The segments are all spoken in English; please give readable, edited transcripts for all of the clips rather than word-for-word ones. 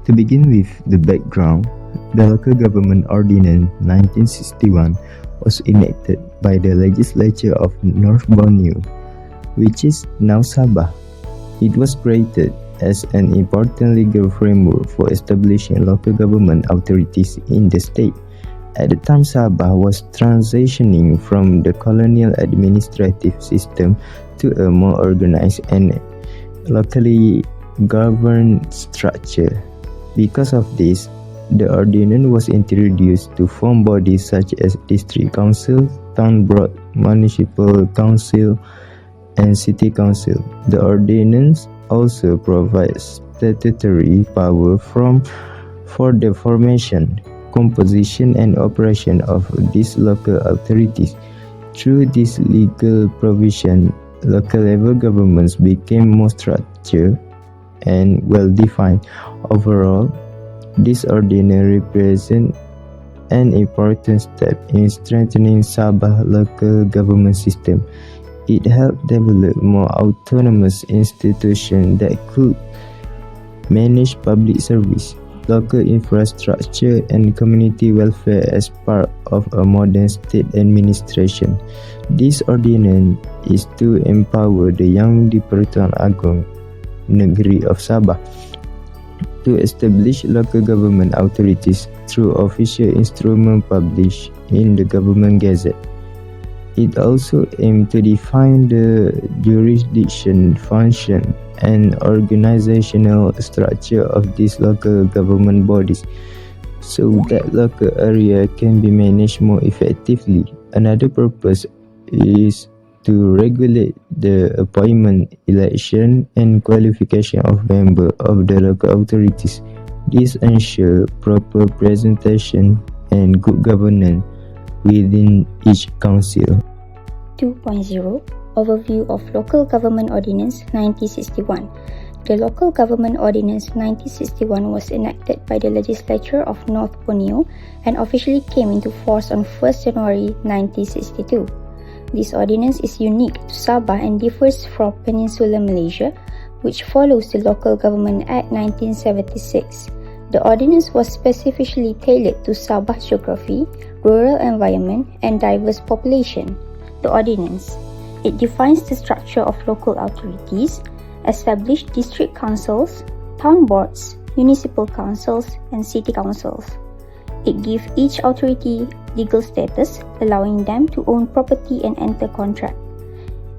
To begin with the background, the Local Government Ordinance 1961 was enacted by the legislature of North Borneo, which is now Sabah. It was created as an important legal framework for establishing local government authorities in the state. At the time, Sabah was transitioning from the colonial administrative system to a more organized and locally governed structure. Because of this, the ordinance was introduced to form bodies such as district council, town board, municipal council, and city council. The ordinance also provides statutory power for the formation, composition, and operation of these local authorities. Through this legal provision, local level governments became more structured and well-defined. Overall, this ordinance represents an important step in strengthening Sabah local government system. It helped develop more autonomous institutions that could manage public service, local infrastructure, and community welfare as part of a modern state administration. This ordinance is to empower the young Di-Pertuan Agong Negeri of Sabah to establish local government authorities through official instrument published in the Government Gazette. It also aimed to define the jurisdiction, function, and organizational structure of these local government bodies so that local area can be managed more effectively. Another purpose is to regulate the appointment, election, and qualification of members of the local authorities. This ensures proper presentation and good governance within each council. 2.0 Overview of Local Government Ordinance 1961. The Local Government Ordinance 1961 was enacted by the legislature of North Borneo and officially came into force on 1st January 1962. This ordinance is unique to Sabah and differs from Peninsular Malaysia, which follows the Local Government Act 1976. The ordinance was specifically tailored to Sabah's geography, rural environment, and diverse population. The ordinance, it defines the structure of local authorities, established district councils, town boards, municipal councils, and city councils. It gives each authority legal status, allowing them to own property and enter contract.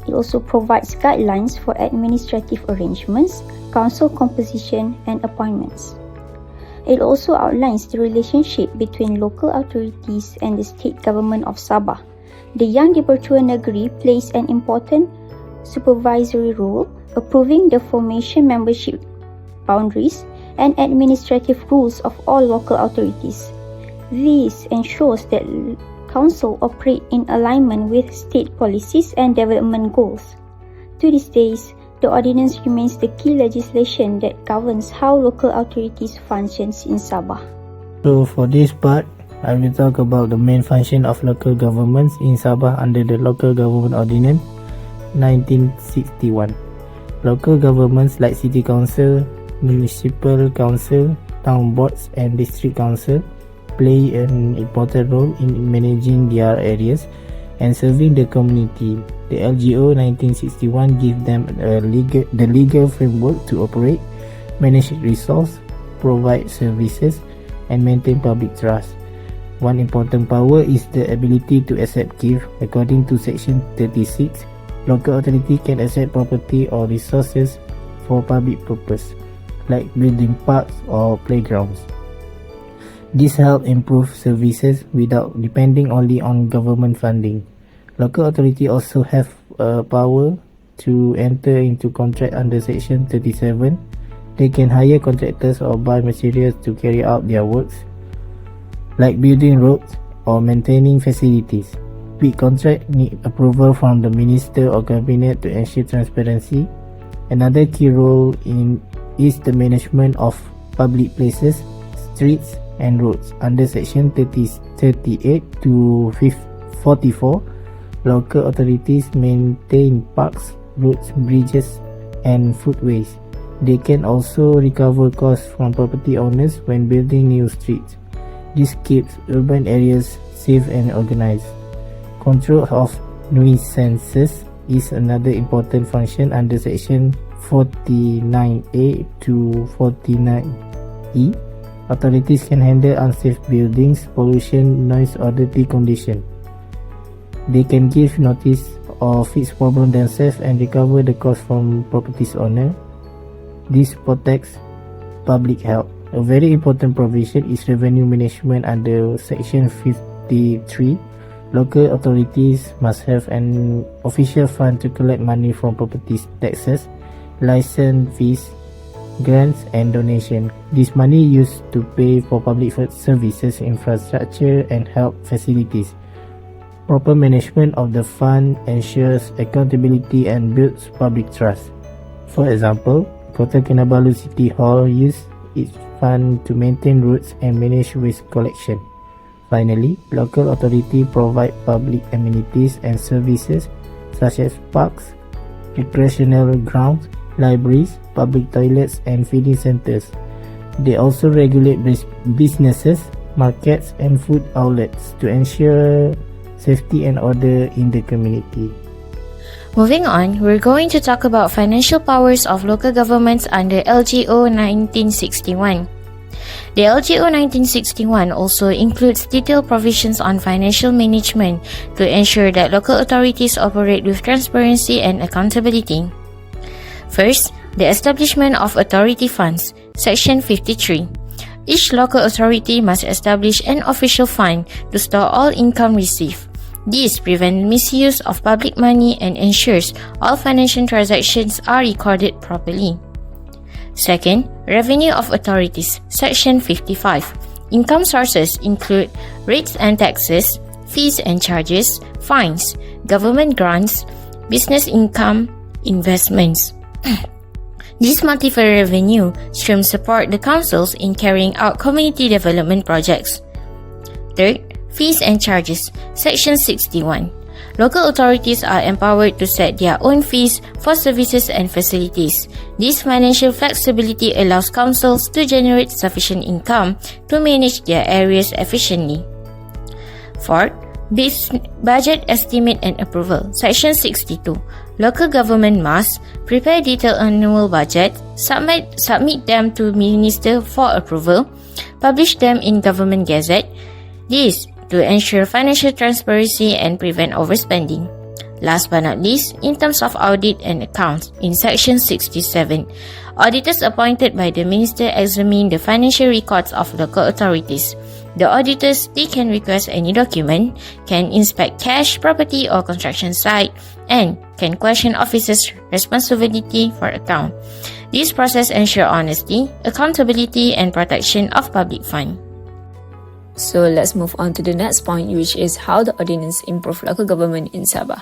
It also provides guidelines for administrative arrangements, council composition, and appointments. It also outlines the relationship between local authorities and the state government of Sabah. The Young Di-Pertuan Negeri plays an important supervisory role, approving the formation, membership, boundaries, and administrative rules of all local authorities. This ensures that council operate in alignment with state policies and development goals. To these days, the ordinance remains the key legislation that governs how local authorities functions in Sabah. So for this part, I will talk about the main function of local governments in Sabah under the Local Government Ordinance 1961. Local governments like city council, municipal council, town boards, and district council play an important role in managing their areas and serving the community. The LGO 1961 gives them the legal framework to operate, manage resources, provide services, and maintain public trust. One important power is the ability to accept gift. According to Section 36, local authority can accept property or resources for public purpose, like building parks or playgrounds. This helps improve services without depending only on government funding. Local authority also have power to enter into contract under Section 37. They can hire contractors or buy materials to carry out their works, like building roads or maintaining facilities. Big contract need approval from the minister or cabinet to ensure transparency. Another key role is the management of public places, streets, and roads. Under Section 38 to 44, local authorities maintain parks, roads, bridges, and footways. They can also recover costs from property owners when building new streets. This keeps urban areas safe and organized. Control of nuisances is another important function under Section 49A to 49E. Authorities can handle unsafe buildings, pollution, noise or dirty condition. They can give notice or fix problem themselves and recover the cost from property's owner. This protects public health. A very important provision is revenue management under Section 53. Local authorities must have an official fund to collect money from property taxes, license fees, grants and donation. This money used to pay for public services, infrastructure and health facilities. Proper management of the fund ensures accountability and builds public trust. For example, Kota Kinabalu City Hall used its fund to maintain roads and manage waste collection. Finally, local authority provide public amenities and services such as parks, recreational grounds, libraries, public toilets and feeding centers. They also regulate businesses, markets and food outlets to ensure safety and order in the community. Moving on, we're going to talk about financial powers of local governments under LGO 1961. The LGO 1961 also includes detailed provisions on financial management to ensure that local authorities operate with transparency and accountability. First, the establishment of authority funds, Section 53. Each local authority must establish an official fund to store all income received. This prevents misuse of public money and ensures all financial transactions are recorded properly. Second, revenue of authorities, Section 55. Income sources include rates and taxes, fees and charges, fines, government grants, business income, investments. These multiple revenue streams support the councils in carrying out community development projects. Third, fees and charges, Section 61. Local authorities are empowered to set their own fees for services and facilities. This financial flexibility allows councils to generate sufficient income to manage their areas efficiently. Fourth, budget estimate and approval, Section 62. Local government must prepare detailed annual budget, submit them to Minister for approval, publish them in Government Gazette. This to ensure financial transparency and prevent overspending. Last but not least, in terms of audit and accounts, in Section 67, auditors appointed by the Minister examine the financial records of local authorities. The auditors, they can request any document, can inspect cash, property or construction site, and can question officers' responsibility for account. This process ensures honesty, accountability, and protection of public funds. So let's move on to the next point, which is how the ordinance improve local government in Sabah.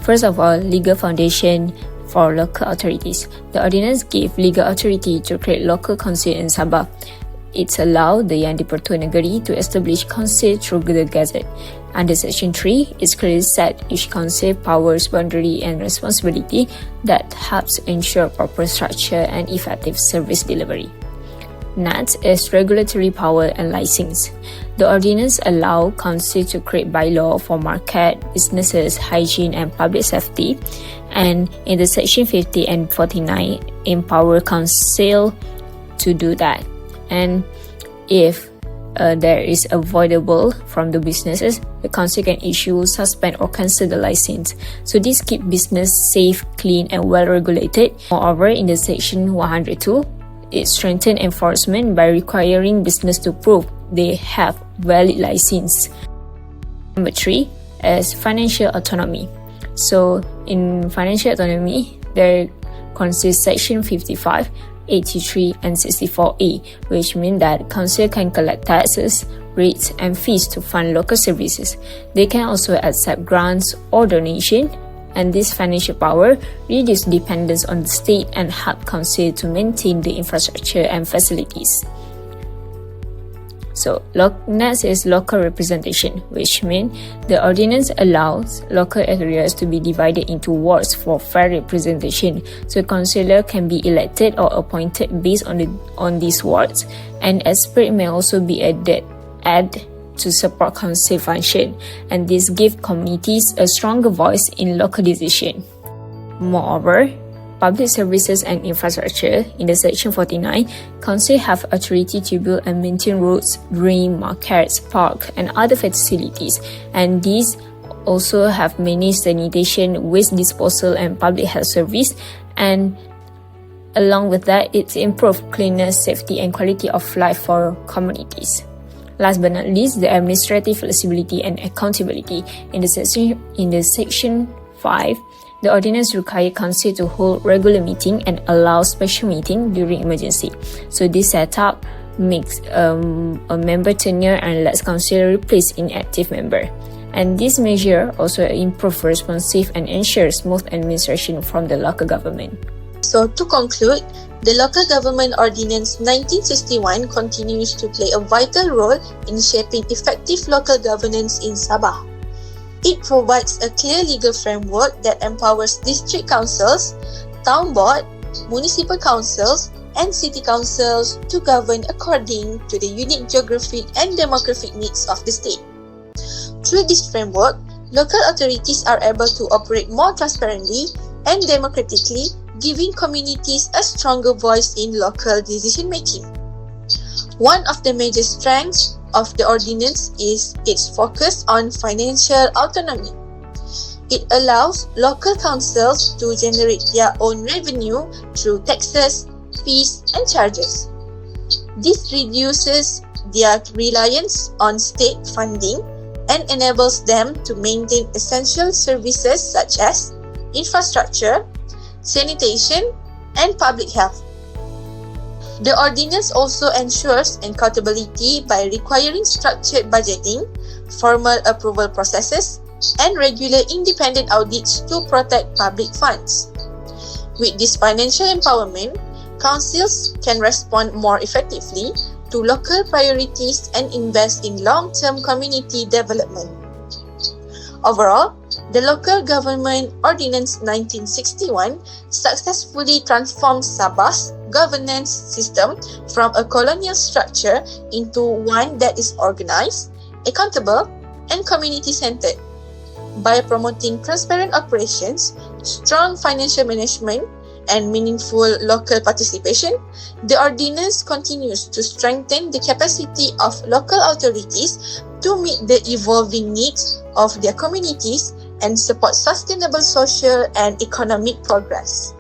First of all, legal foundation for local authorities. The ordinance gave legal authority to create local council in Sabah. It allowed the Yang di-Pertua Negeri to establish council through the Gazette. Under Section 3, it clearly set each council powers, boundary and responsibility that helps ensure proper structure and effective service delivery. Next is regulatory power and license. The ordinance allow council to create bylaw for market, businesses, hygiene and public safety, and in the Section 50 and 49 empower council to do that. And if there is avoidable from the businesses, the council can issue, suspend or cancel the license. So this keep business safe, clean and well regulated. Moreover, in the Section 102, it strengthened enforcement by requiring business to prove they have valid license. Number 3 is financial autonomy. So in financial autonomy, there consists Section 55, 83 and 64A, which mean that council can collect taxes, rates and fees to fund local services. They can also accept grants or donation, and this financial power reduces dependence on the state and help council to maintain the infrastructure and facilities. So, next is local representation, which means the ordinance allows local areas to be divided into wards for fair representation. So, councillor can be elected or appointed based on these wards, and expert may also be added to support council function, and this gives communities a stronger voice in local decision. Moreover, public services and infrastructure, in the section 49, council have authority to build and maintain roads, drain, markets, park, and other facilities, and these also have managed sanitation, waste disposal, and public health service, and along with that, it's improved cleanliness, safety, and quality of life for communities. Last but not least, the administrative flexibility and accountability. In the section 5, the ordinance requires council to hold regular meeting and allow special meeting during emergency. So this setup makes a member tenure and lets council replace inactive member. And this measure also improves responsive and ensures smooth administration from the local government. So to conclude, the Local Government Ordinance 1961 continues to play a vital role in shaping effective local governance in Sabah. It provides a clear legal framework that empowers district councils, town board, municipal councils, and city councils to govern according to the unique geographic and demographic needs of the state. Through this framework, local authorities are able to operate more transparently and democratically, giving communities a stronger voice in local decision-making. One of the major strengths of the ordinance is its focus on financial autonomy. It allows local councils to generate their own revenue through taxes, fees, and charges. This reduces their reliance on state funding and enables them to maintain essential services such as infrastructure, sanitation, and public health. The ordinance also ensures accountability by requiring structured budgeting, formal approval processes, and regular independent audits to protect public funds. With this financial empowerment, councils can respond more effectively to local priorities and invest in long-term community development. Overall, the Local Government Ordinance 1961 successfully transformed Sabah's governance system from a colonial structure into one that is organized, accountable, and community-centered. By promoting transparent operations, strong financial management, and meaningful local participation, the ordinance continues to strengthen the capacity of local authorities to meet the evolving needs of their communities and support sustainable social and economic progress.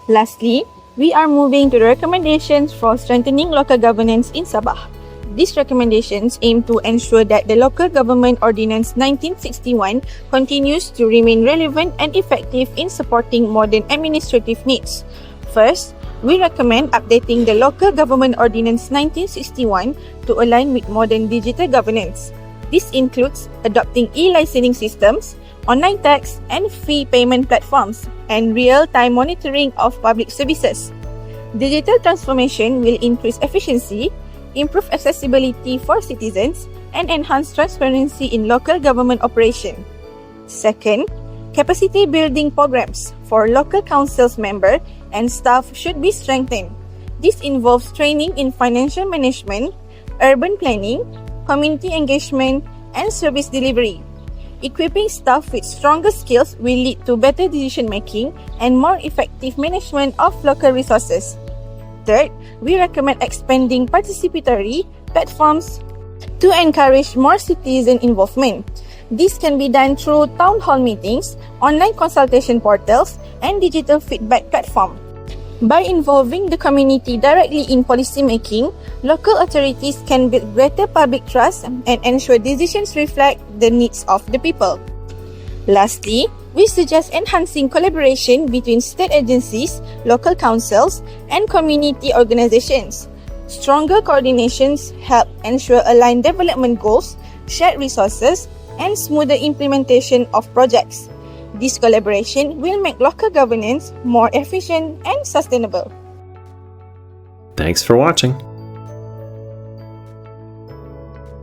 Lastly, we are moving to the recommendations for strengthening local governance in Sabah. These recommendations aim to ensure that the Local Government Ordinance 1961 continues to remain relevant and effective in supporting modern administrative needs. First, we recommend updating the Local Government Ordinance 1961 to align with modern digital governance. This includes adopting e-licensing systems, online tax and fee payment platforms, and real-time monitoring of public services. Digital transformation will increase efficiency, improve accessibility for citizens, and enhance transparency in local government operation. Second, capacity building programs for local councils members and staff should be strengthened. This involves training in financial management, urban planning, community engagement, and service delivery. Equipping staff with stronger skills will lead to better decision-making and more effective management of local resources. Third, we recommend expanding participatory platforms to encourage more citizen involvement. This can be done through town hall meetings, online consultation portals, and digital feedback platforms. By involving the community directly in policy making, local authorities can build greater public trust and ensure decisions reflect the needs of the people. Lastly, we suggest enhancing collaboration between state agencies, local councils, and community organizations. Stronger coordinations help ensure aligned development goals, shared resources, and smoother implementation of projects. This collaboration will make local governance more efficient and sustainable. Thanks for watching.